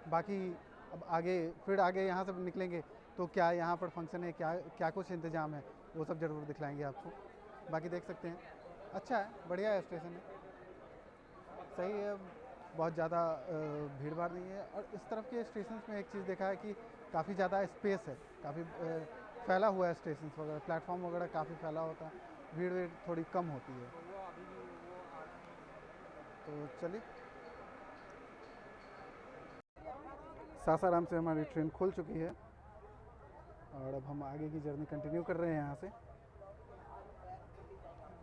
बाकी अब आगे यहाँ से निकलेंगे तो क्या यहाँ पर फंक्शन है, क्या कुछ इंतज़ाम है वो सब ज़रूर दिखलाएंगे आपको। बाकी देख सकते हैं अच्छा है, बढ़िया है, स्टेशन है सही है, बहुत ज़्यादा भीड़ भाड़ नहीं है। और इस तरफ के स्टेशन में एक चीज़ देखा है कि काफ़ी ज़्यादा स्पेस है, काफ़ी फैला हुआ है स्टेशन वगैरह, प्लेटफॉर्म वगैरह काफ़ी फैला होता है, भीड़ थोड़ी कम होती है। तो चलिए, सासाराम से हमारी ट्रेन खुल चुकी है और अब हम आगे की जर्नी कंटिन्यू कर रहे हैं यहाँ से।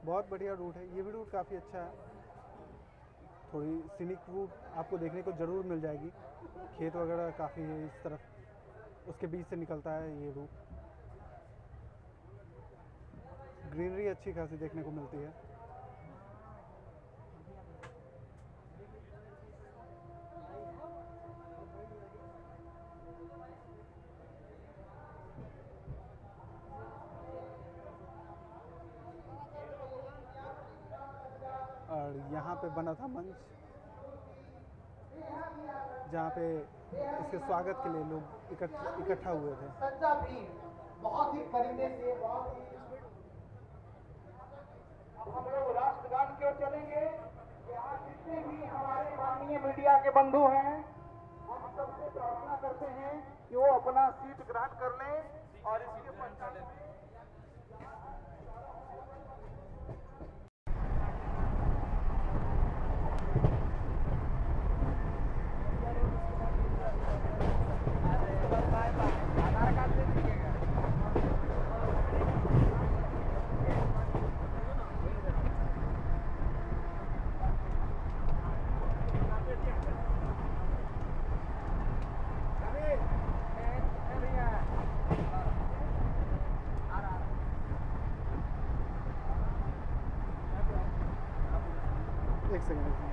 बहुत बढ़िया रूट है, ये भी रूट काफ़ी अच्छा है, थोड़ी सीनिक रूट आपको देखने को ज़रूर मिल जाएगी। खेत वगैरह काफ़ी है इस तरफ, उसके बीच से निकलता है ये रूट। ग्रीनरी अच्छी खासी देखने को मिलती है। और यहाँ पे बना था मंच जहाँ पे इसके स्वागत के लिए लोग इकट्ठा हुए थे। बहुत ही करीने से बहुत ही। अब हम लोग राष्ट्रगान की ओर चलेंगे। यहाँ जितने भी हमारे माननीय मीडिया के बंधु हैं, हम सबसे प्रार्थना करते हैं कि वो अपना सीट ग्रहण कर लें और इसके पश्चात एक सेकंड।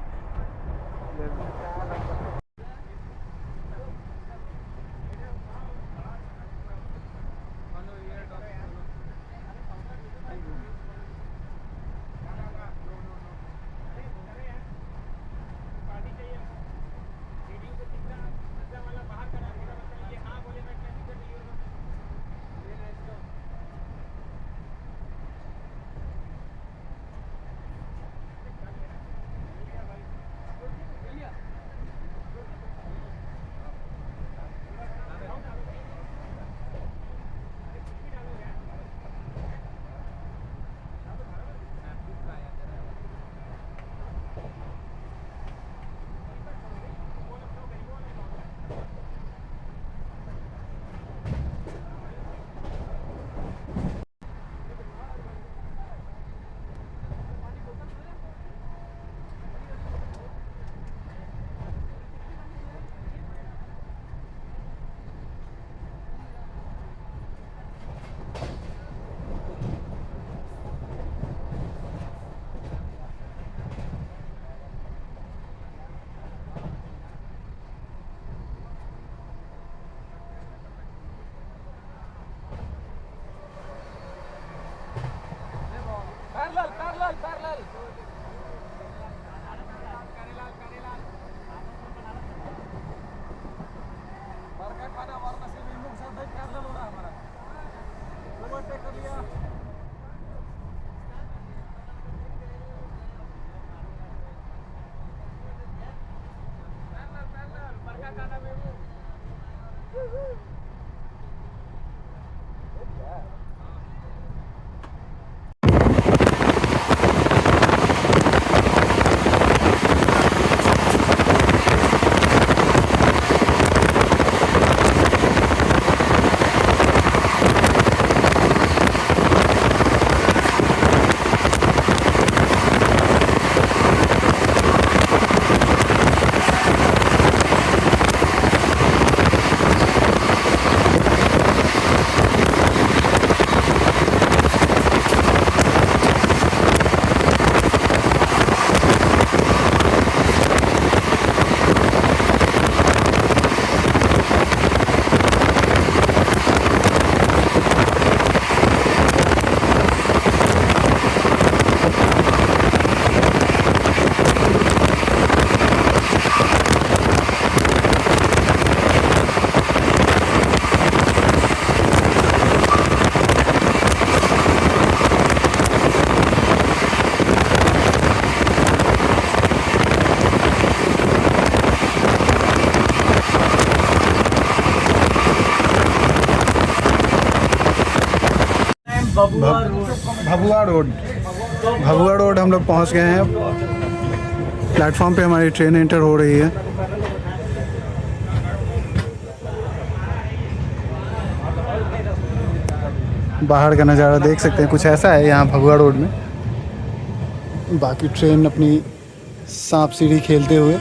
भभुआ रोड हम लोग पहुंच गए हैं। प्लेटफॉर्म पे हमारी ट्रेन एंटर हो रही है। बाहर का नज़ारा देख सकते हैं, कुछ ऐसा है यहाँ भभुआ रोड में। बाकी ट्रेन अपनी सांप सीढ़ी खेलते हुए।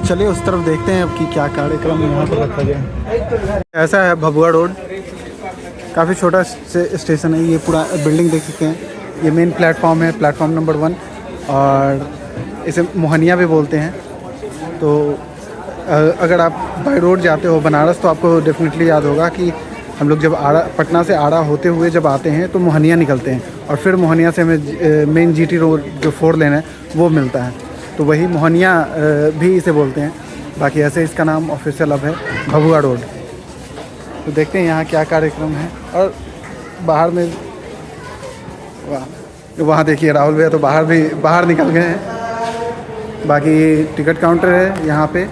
चलिए उस तरफ देखते हैं अब कि क्या कार्यक्रम यहाँ पर रखा गया। ऐसा है भभुआ रोड, काफ़ी छोटा स्टेशन है। ये पूरा बिल्डिंग देख सकते हैं। ये मेन प्लेटफॉर्म है, प्लेटफॉर्म नंबर 1, और इसे मोहनिया भी बोलते हैं। तो अगर आप बाई रोड जाते हो बनारस तो आपको डेफिनेटली याद होगा कि हम लोग जब आड़ा पटना से आड़ा होते हुए जब आते हैं तो मोहनिया निकलते हैं और फिर मोहनिया से हमें मेन जीटी रोड जो 4 लेन है वो मिलता है, तो वही मोहनिया भी इसे बोलते हैं। बाकी ऐसे इसका नाम ऑफिशियल अब है भभुआ रोड। तो देखते हैं यहाँ क्या कार्यक्रम है। और बाहर में वहाँ देखिए राहुल भैया तो बाहर निकल गए हैं। बाकी टिकट काउंटर है यहाँ पे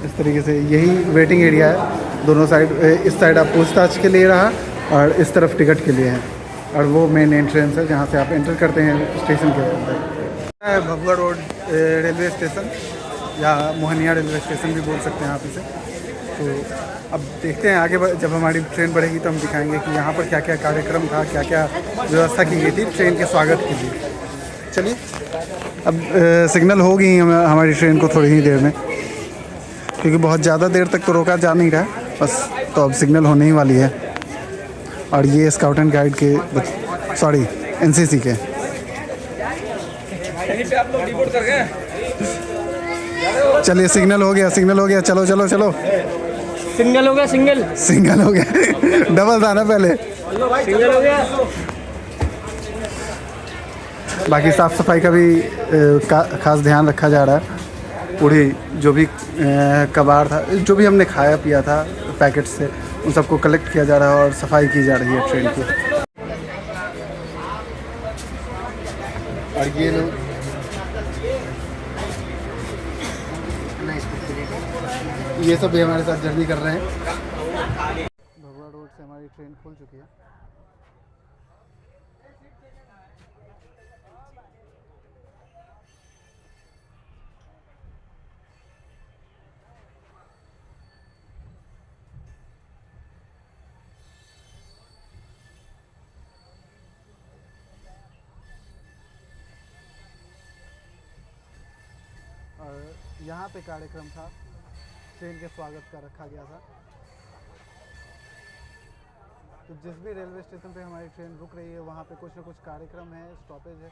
इस तरीके से, यही वेटिंग एरिया है दोनों साइड। इस साइड आप पूछताछ के लिए रहा और इस तरफ टिकट के लिए है, और वो मेन एंट्रेंस है जहाँ से आप एंटर करते हैं स्टेशन के अंदर। भभुआ रोड रेलवे स्टेशन या मोहनिया रेलवे स्टेशन भी बोल सकते हैं आप इसे। तो अब देखते हैं आगे जब हमारी ट्रेन बढ़ेगी तो हम दिखाएंगे कि यहाँ पर क्या क्या कार्यक्रम था, क्या क्या व्यवस्था की गई थी ट्रेन के स्वागत के लिए। चलिए अब सिग्नल होगी हमारी ट्रेन को थोड़ी ही देर में, क्योंकि बहुत ज़्यादा देर तक तो रोका जा नहीं रहा बस, तो अब सिग्नल होने ही वाली है। और ये स्काउट एंड गाइड के एनसीसी के चलिए सिग्नल हो गया चलो चलो चलो सिंगल हो गया, सिंगल हो गया डबल था ना पहले। सिंगल हो गया। बाकी साफ़ सफाई का भी खास ध्यान रखा जा रहा है। पूरी जो भी कबाड़ था, जो भी हमने खाया पिया था पैकेट से, उन सबको कलेक्ट किया जा रहा है और सफाई की जा रही है ट्रेन की। और ये लोग ये सब भी हमारे साथ जर्नी कर रहे हैं। भभुआ रोड से हमारी ट्रेन खुल चुकी है। और यहाँ पे कार्यक्रम था, ट्रेन के स्वागत का रखा गया था। तो जिस भी रेलवे स्टेशन पे हमारी ट्रेन रुक रही है वहाँ पे कुछ न कुछ कार्यक्रम है, स्टॉपेज है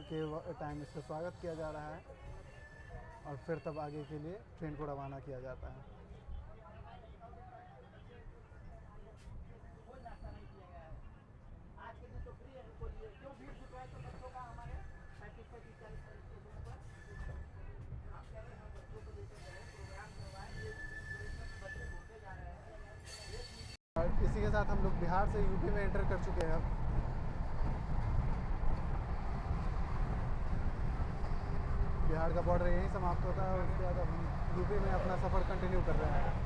के टाइम इसका स्वागत किया जा रहा है और फिर तब आगे के लिए ट्रेन को रवाना किया जाता है। इसी के साथ हम लोग बिहार से यूपी में एंटर कर चुके हैं। अब बिहार का बॉर्डर यहीं समाप्त होता है और उसके बाद अब हम यूपी में अपना सफ़र कंटिन्यू कर रहे हैं।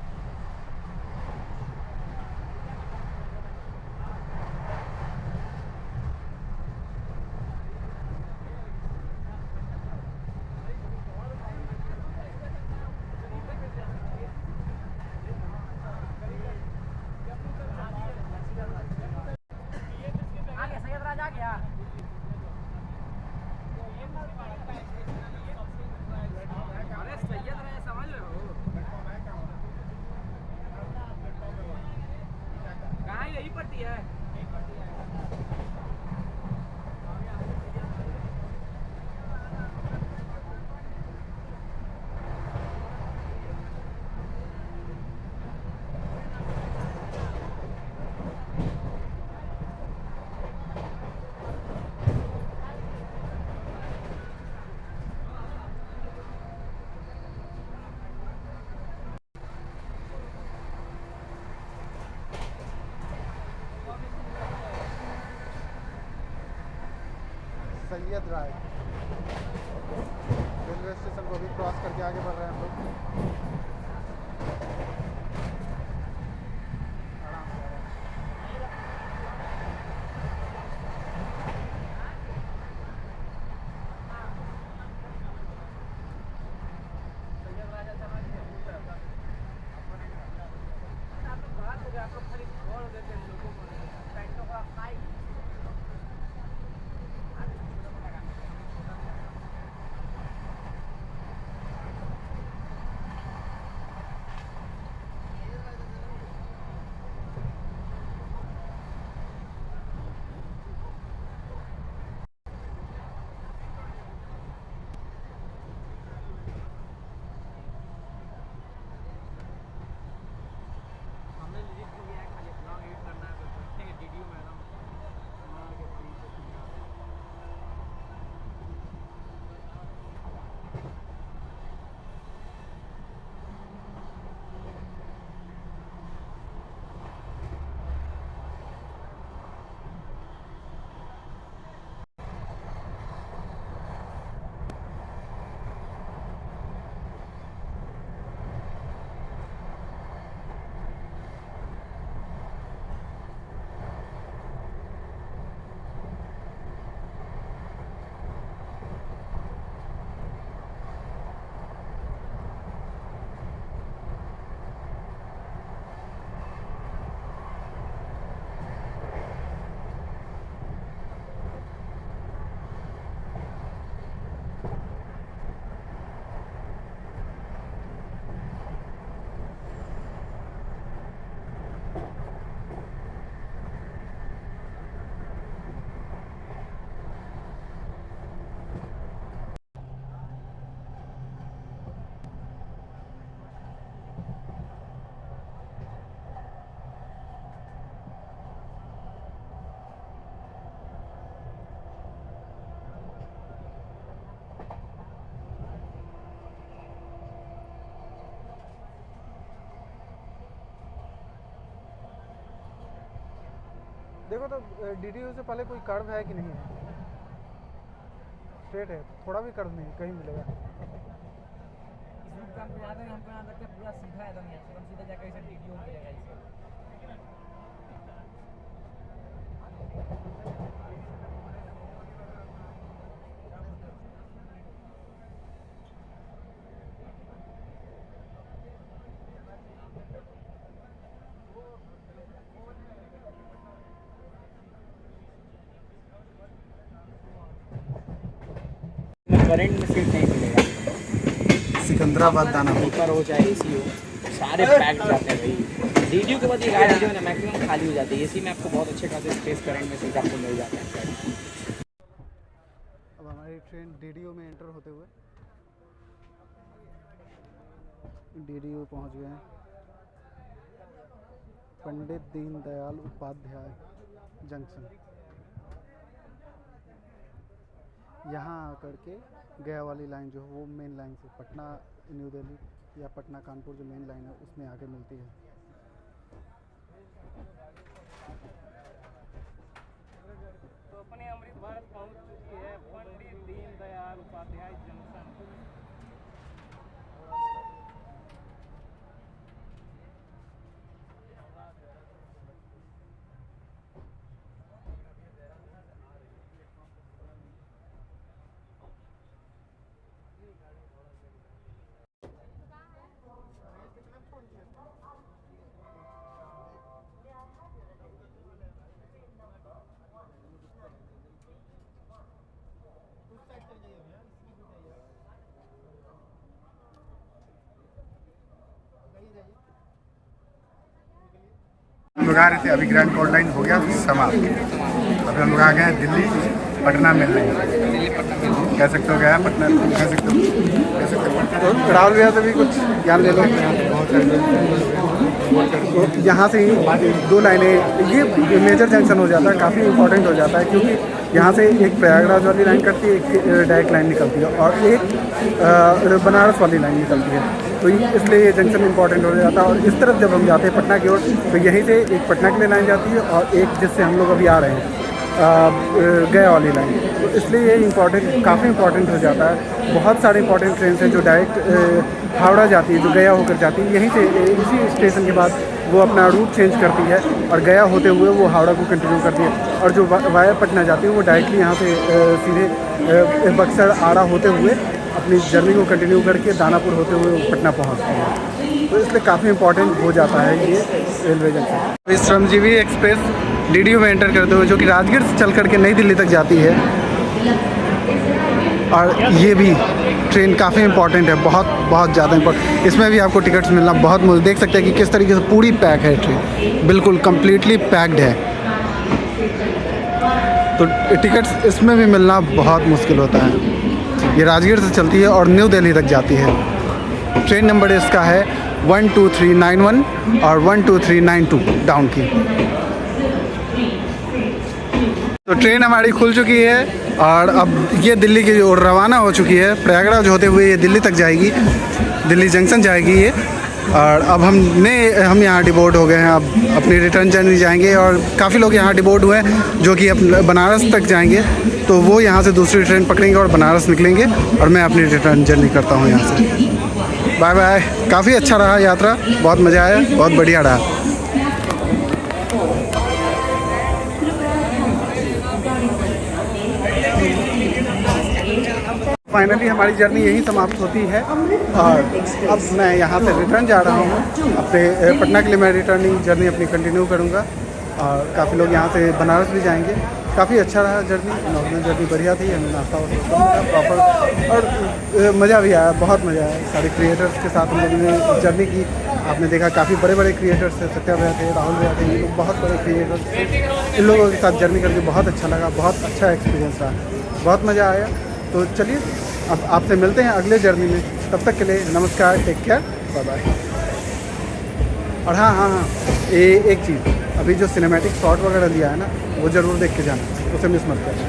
सैयद राय रेलवे स्टेशन को भी क्रॉस करके आगे बढ़ रहे हैं हम लोग। देखो तो DDU से पहले कोई कर्व है कि नहीं है? स्ट्रेट है, थोड़ा भी कर्व नहीं कहीं मिलेगा। इस रूट का हमको याद है, हमको यहाँ लगता है पूरा सीधा एकदम यहाँ से, हम सीधा जाकर इसे DDU मिलेगा इससे। करंट में सीट नहीं मिलेगा, सिकंदराबाद दानापुर। ऊपर हो चाहे AC हो, सारे पैक्ड जाते हैं भाई। DDU के बाद ये गाड़ी जो है ना मैक्सिमम खाली हो जाती है। AC में आपको बहुत अच्छे खासे स्पेस करंट में सीट आपको मिल जाता है। अब हमारी ट्रेन DDU में एंटर होते हुए DDU पहुंच गए हैं। पंडित दीनदयाल उपाध्याय जंक्शन। यहाँ आकर के गया वाली लाइन जो है वो मेन लाइन से पटना न्यू दिल्ली या पटना कानपुर जो मेन लाइन है उसमें आके मिलती है। तो अपने अमृत भारत पहुंच चुकी है पंडित दीनदयाल उपाध्याय जंक्शन। हम लोग आ रहे थे, अभी ग्रैंड कोड लाइन हो गया समाप्त। अभी हम लोग आ गए हैं दिल्ली पटना मिलने। कह सकते हो गया पटना, कह सकते हो राहुल भैया से भी कुछ ज्ञान ले लो। तो यहाँ से ही 2 लाइनें, ये मेजर जंक्शन हो जाता है, काफ़ी इंपॉर्टेंट हो जाता है क्योंकि यहाँ से एक प्रयागराज वाली लाइन कटती है, एक डायरेक्ट लाइन निकलती है और एक बनारस वाली लाइन निकलती है। तो इसलिए ये जंक्शन इंपॉर्टेंट हो जाता है। और इस तरफ जब हम जाते हैं पटना की ओर तो यहीं से एक पटना के लिए लाइन जाती है और एक जिससे हम लोग अभी आ रहे हैं गया वाली लाइन। तो इसलिए ये इम्पॉर्टेंट, काफ़ी इंपॉर्टेंट हो जाता है। बहुत सारे इंपॉर्टेंट ट्रेन हैं जो डायरेक्ट हावड़ा जाती है, जो गया होकर जाती है। यहीं से इसी स्टेशन के बाद वो अपना रूट चेंज करती है और गया होते हुए वो हावड़ा को कंटिन्यू करती है। और जो वाया पटना जाती है वो डायरेक्टली यहाँ से सीधे बक्सर आरा होते हुए अपनी जर्नी को कंटिन्यू करके दानापुर होते हुए पटना पहुँचती है। तो इसलिए काफ़ी इंपॉर्टेंट हो जाता है ये रेलवे जंक्शन। इस श्रमजीवी एक्सप्रेस DDU में एंटर करते हुए जो कि राजगीर से चल करके नई दिल्ली तक जाती है। और ये भी ट्रेन काफ़ी इंपॉर्टेंट है, बहुत ज़्यादा इंपॉर्टेंट। इसमें भी आपको टिकट्स मिलना बहुत मुश्किल। देख सकते हैं कि किस तरीके से पूरी पैक है ट्रेन, बिल्कुल कम्प्लीटली पैक्ड है। तो टिकट्स इसमें भी मिलना बहुत मुश्किल होता है। ये राजगीर से चलती है और न्यू दिल्ली तक जाती है। ट्रेन नंबर इसका है 12391 और 12392 डाउन की। तो ट्रेन हमारी खुल चुकी है और अब ये दिल्ली की ओर रवाना हो चुकी है। प्रयागराज होते हुए ये दिल्ली तक जाएगी, दिल्ली जंक्शन जाएगी ये। और अब हम यहाँ डिबोर्ड हो गए हैं, अब अपनी रिटर्न जर्नी जाएंगे। और काफ़ी लोग यहाँ डिबोर्ड हुए हैं जो कि बनारस तक जाएंगे, तो वो यहाँ से दूसरी ट्रेन पकड़ेंगे और बनारस निकलेंगे। और मैं अपनी रिटर्न जर्नी करता हूँ यहाँ से। Bye bye. काफ़ी अच्छा रहा यात्रा, बहुत मज़ा आया, बहुत बढ़िया रहा। फाइनली हमारी जर्नी यहीं समाप्त होती है और अब मैं यहाँ से रिटर्न जा रहा हूँ अपने पटना के लिए। मैं रिटर्निंग जर्नी अपनी कंटिन्यू करूँगा और काफ़ी लोग यहाँ से बनारस भी जाएंगे। काफ़ी अच्छा रहा जर्नी, नॉर्मल जर्नी बढ़िया थी। हमें नाश्ता प्रॉपर और मज़ा भी आया, बहुत मज़ा आया। सारे क्रिएटर्स के साथ हम लोगों ने जर्नी की। आपने देखा काफ़ी बड़े बड़े क्रिएटर्स थे, सत्या भैया थे, राहुल भैया थे, ये लोग बहुत बड़े क्रिएटर्स थे। इन लोगों के साथ जर्नी करके बहुत अच्छा लगा, बहुत अच्छा एक्सपीरियंस रहा, बहुत मज़ा आया। तो चलिए अब आपसे मिलते हैं अगले जर्नी में। तब तक के लिए नमस्कार, टेक केयर, बाय बाय। और हाँ, एक चीज़, अभी जो सिनेमैटिक शॉट वगैरह लिया है ना, वो ज़रूर देख के जाना, उसे मिस मत करना।